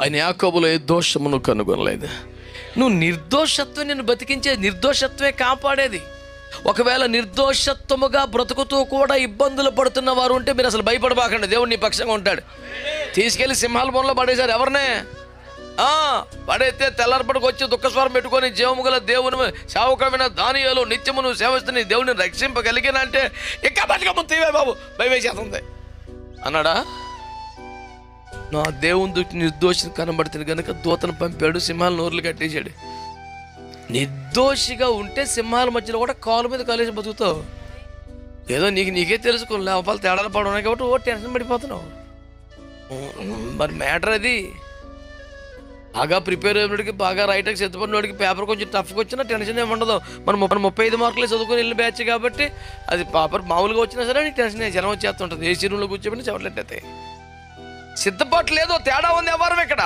ఆయన యాకోబులో ఏ దోషమును కనుగొనలేదు. నువ్వు నిర్దోషత్వం, నిన్ను బతికించే నిర్దోషత్వమే కాపాడేది. ఒకవేళ నిర్దోషత్వముగా బ్రతుకుతూ కూడా ఇబ్బందులు పడుతున్న వారు ఉంటే మీరు అసలు భయపడబాకండి, దేవుడు నీ పక్షంగా ఉంటాడు. తీసుకెళ్ళి సింహాల బోన్లో పడేశారు ఎవరినే? పడైతే తెల్లారపడికి వచ్చి దుఃఖస్వరం పెట్టుకొని జీవము గల దేవుని సేవకమైన దానియేలు నిత్యము నువ్వు సేవస్తుని దేవుని రక్షింపగలిగిన అంటే ఇంకా బతికమ్మ తీవే బాబు భయవేసేస్తుంది అన్నాడా? నా దేవుని నిర్దోషిని కనబడుతుంది కనుక దూతను పంపాడు, సింహాల నోర్లు కట్టేశాడు. నిర్దోషిగా ఉంటే సింహాల మధ్యలో కూడా కాలు మీద కాలేసి బతుకుతావు. ఏదో నీకే తెలుసుకో, లేకపోతే తేడాలు పడున్నాయి కాబట్టి ఓ టెన్షన్ పడిపోతున్నావు. మరి మ్యాటర్ అది. బాగా ప్రిపేర్ అయినడికి, బాగా రైటర్కి సిద్ధపడినోడికి పేపర్ కొంచెం టఫ్గా వచ్చినా టెన్షన్ ఏమి ఉండదు. మనం 35 మార్కులే చదువుకొని వెళ్ళిన బ్యాచ్ కాబట్టి అది పేపర్ మామూలుగా వచ్చినా సరే నీకు టెన్షన్ జనం వచ్చేస్తుంటుంది. ఏసీ రూమ్లో కూర్చోబెట్టి చెవట్లెట్టయితే సిద్ధపాటు లేదో తేడా ఉంది ఎవరు ఇక్కడ.